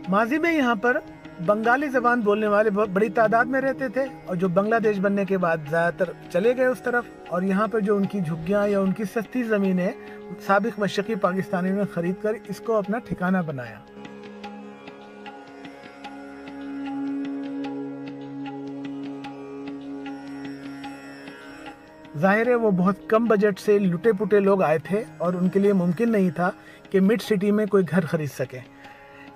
माजी में यहाँ पर बंगाली ज़बान बोलने वाले बहुत बड़ी तादाद में रहते थे और जो बांग्लादेश बनने के बाद ज़्यादातर चले गए उस तरफ। और यहाँ पर जो उनकी झुग्गियाँ या उनकी सस्ती ज़मीनें साबिक मशरक़ी पाकिस्तानियों ने ख़रीद कर इसको अपना ठिकाना बनाया। जाहिर है वो बहुत कम बजट से लुटे पुटे लोग आए थे और उनके लिए मुमकिन नहीं था कि मिड सिटी में कोई घर खरीद सके,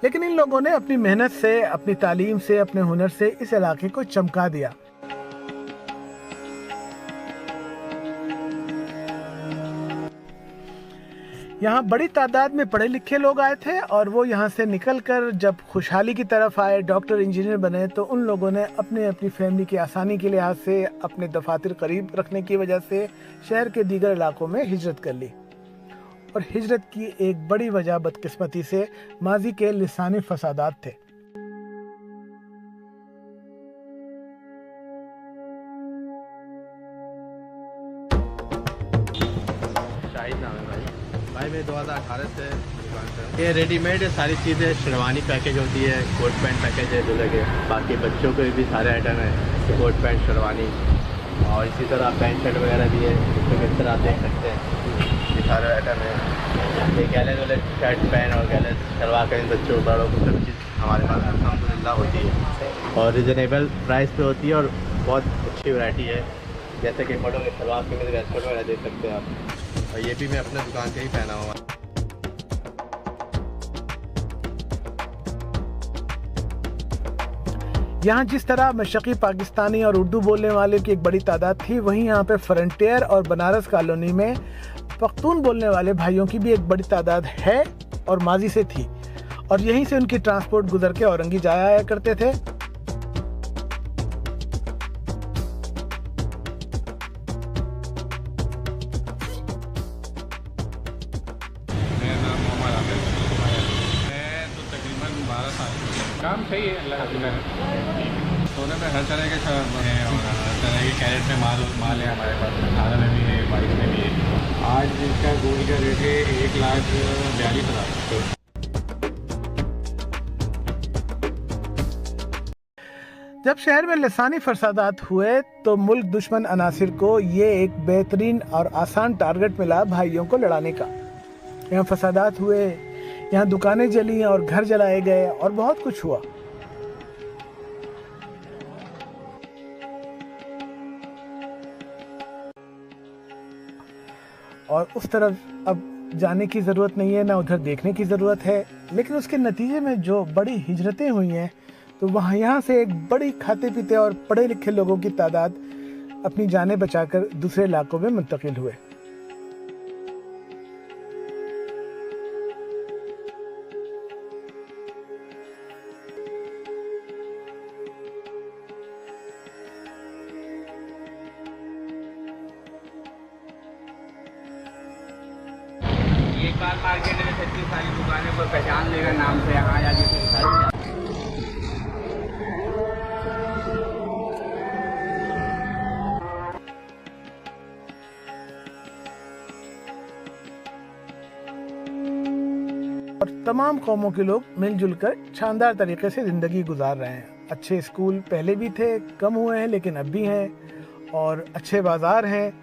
लेकिन इन लोगों ने अपनी मेहनत से, अपनी तालीम से, अपने हुनर से इस इलाके को चमका दिया। यहाँ बड़ी तादाद में पढ़े लिखे लोग आए थे और वो यहाँ से निकलकर जब खुशहाली की तरफ आए, डॉक्टर इंजीनियर बने, तो उन लोगों ने अपने अपनी फैमिली की आसानी के लिहाज से, अपने दफातर करीब रखने की वजह से शहर के दीगर इलाकों में हिजरत कर ली। और हिजरत की एक बड़ी वजह बदकिस्मती से माजी के लिसानी फसादात थे। शाहिद नाम है भाई मैं 2018 से दुकान पर। ये रेडीमेड सारी चीज़ें, शेरवानी पैकेज होती है, कोट पैंट पैकेज है दूल्हे के, बाकी बच्चों के भी सारे आइटम है, कोट पैंट शेरवानी, और इसी तरह पैंट शर्ट वगैरह भी है, इसमें किस तरह आप देख सकते हैं, ये सारे आइटम है। ये गैलेज वाले शर्ट पैंट और गैलेज शलवार कमीज बच्चों बड़ों को सब चीज़ हमारे पास अल्हम्दुलिल्लाह होती है और रिजनेबल प्राइस पे होती है और बहुत अच्छी वैरायटी है। जैसे कि बड़ों के शलवार कमीज वेस्टकोट वगैरह देख सकते हैं आप, और ये भी मैं अपने दुकान से ही पहना हुआ। यहाँ जिस तरह मशरक़ी पाकिस्तानी और उर्दू बोलने वाले की एक बड़ी तादाद थी, वहीं यहाँ पे फ्रंटियर और बनारस कॉलोनी में पख्तून बोलने वाले भाइयों की भी एक बड़ी तादाद है और माजी से थी, और यहीं से उनकी ट्रांसपोर्ट गुजर के औरंगी जाया आया करते थे। काम सही है, अल्लाह का शुक्र है। सोने में हर तरह के है और हर तरह के कैरेट में माल है हमारे पास, 18 में भी है, 22 में भी है। आज इसका गोल्ड का रेट है 1,42,000। जब शहर में लसानी फसादात हुए तो मुल्क दुश्मन अनासिर को ये एक बेहतरीन और आसान टारगेट मिला भाइयों को लड़ाने का। यहाँ फसादात हुए, यहाँ दुकानें जली और घर जलाए गए और बहुत कुछ हुआ। और उस तरफ अब जाने की ज़रूरत नहीं है, ना उधर देखने की ज़रूरत है, लेकिन उसके नतीजे में जो बड़ी हिजरतें हुई हैं, तो वहाँ यहाँ से एक बड़ी खाते पीते और पढ़े लिखे लोगों की तादाद अपनी जानें बचाकर दूसरे इलाकों में मुंतकिल हुए। मार्केट में इतनी सारी दुकानें को पहचान लेगा नाम से, यहाँ जाके सारी। और तमाम कौमों के लोग मिलजुल कर शानदार तरीके से ज़िंदगी गुजार रहे हैं। अच्छे स्कूल पहले भी थे, कम हुए हैं लेकिन अब भी हैं, और अच्छे बाज़ार हैं,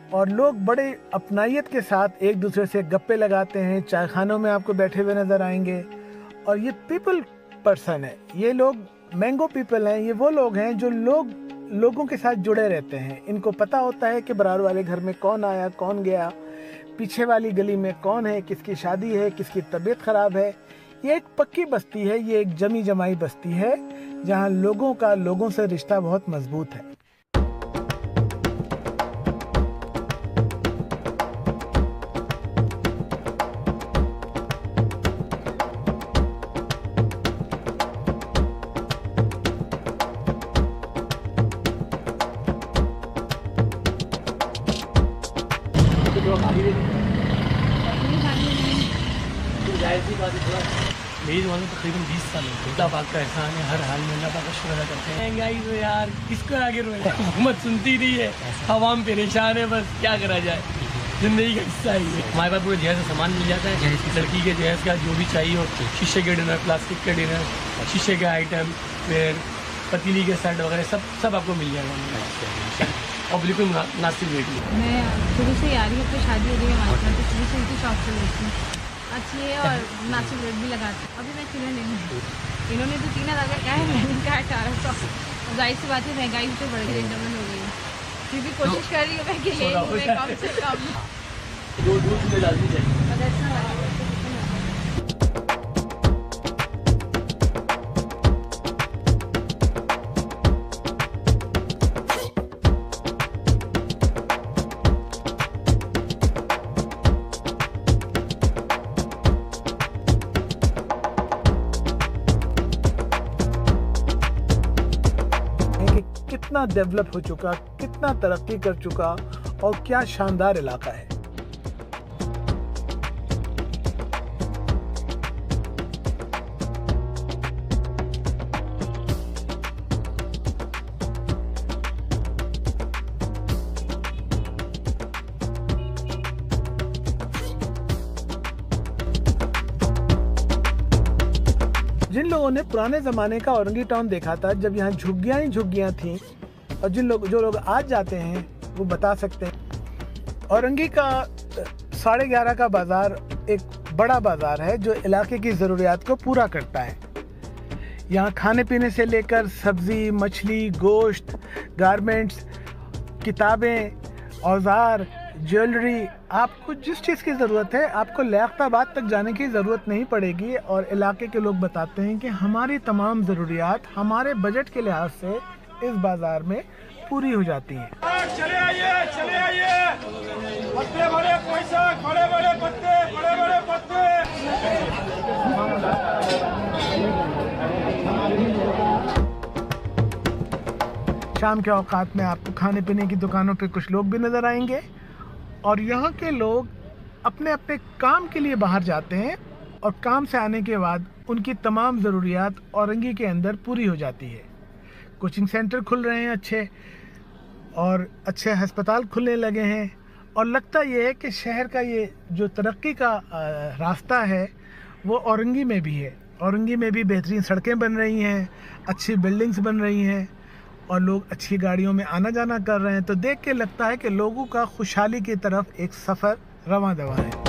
और लोग बड़े अपनाइयत के साथ एक दूसरे से गप्पे लगाते हैं। चाय खानों में आपको बैठे हुए नज़र आएंगे। और ये पीपल पर्सन है, ये लोग मैंगो पीपल हैं। ये वो लोग हैं जो लोगों के साथ जुड़े रहते हैं। इनको पता होता है कि बरार वाले घर में कौन आया, कौन गया, पीछे वाली गली में कौन है, किसकी शादी है, किसकी तबीयत ख़राब है। ये एक पक्की बस्ती है, ये एक जमी जमाई बस्ती है जहाँ लोगों से रिश्ता बहुत मजबूत है। मेरी वाले तकरीबन 20 साल हो गए। अल्लाह पाक का एहसान है, हर हाल में अल्लाह पाक का शुक्र अदा करते हैं। महंगाई तो यार किसको आगे रोए, हुकूमत सुनती नहीं है, आवाम परेशान है, बस क्या करा जाए। जिंदगी का हिस्सा है ये। हमारे पास पूरे जहेज का सामान मिल जाता है, लड़की के जहेज का जो भी चाहिए हो, शीशे के डिनर, प्लास्टिक के डिनर, शीशे के आइटम, फिर पतीली के सेट वगैरह सब आपको मिल जाएगा और बिल्कुल मुनासिब रेट में। मैं शुरू से आ रही हूँ, तो शादी हो गई हमारे साथ, तो शुरू से उनकी शॉप से लेती हूँ, अच्छी है और मुनासिब रेट भी लगाती हूँ। अभी मैं चूल्हा लेनी हूँ, इन्होंने तो 3000 का कहा है, मैंने कहा 1800। जाहिर सी बात है महंगाई तो बढ़ गई, डबल हो गई है, फिर भी कोशिश कर रही हूँ मैं कि ले लूँ मैं कम से कम। दो चूल्हे डालनी चाहिए। कितना डेवलप हो चुका, कितना तरक्की कर चुका और क्या शानदार इलाका है। जिन लोगों ने पुराने ज़माने का औरंगी टाउन देखा था, जब यहाँ झुग्गियाँ ही झुग्गियाँ थीं, और जो लोग आज जाते हैं वो बता सकते हैं। औरंगी का 11:30 का बाज़ार एक बड़ा बाज़ार है जो इलाके की ज़रूरियात को पूरा करता है। यहाँ खाने पीने से लेकर सब्ज़ी, मछली, गोश्त, गारमेंट्स, किताबें, औजार, ज्वेलरी, आपको जिस चीज़ की ज़रूरत है आपको लियाकताबाद तक जाने की ज़रूरत नहीं पड़ेगी। और इलाके के लोग बताते हैं कि हमारी तमाम ज़रूरियात हमारे बजट के लिहाज से इस बाज़ार में पूरी हो जाती हैं। चले आइए, पत्ते बड़े पैसा, बड़े पत्ते। शाम के औकात में आपको खाने पीने की दुकानों पे कुछ लोग भी नज़र आएंगे, और यहाँ के लोग अपने अपने काम के लिए बाहर जाते हैं और काम से आने के बाद उनकी तमाम ज़रूरियात औरंगी के अंदर पूरी हो जाती है। कोचिंग सेंटर खुल रहे हैं अच्छे, और अच्छे अस्पताल खुलने लगे हैं, और लगता ये है कि शहर का ये जो तरक्की का रास्ता है वो औरंगी में भी है। औरंगी में भी बेहतरीन सड़कें बन रही हैं, अच्छी बिल्डिंग्स बन रही हैं, और लोग अच्छी गाड़ियों में आना जाना कर रहे हैं। तो देख के लगता है कि लोगों का खुशहाली की तरफ एक सफ़र रवां दवा है।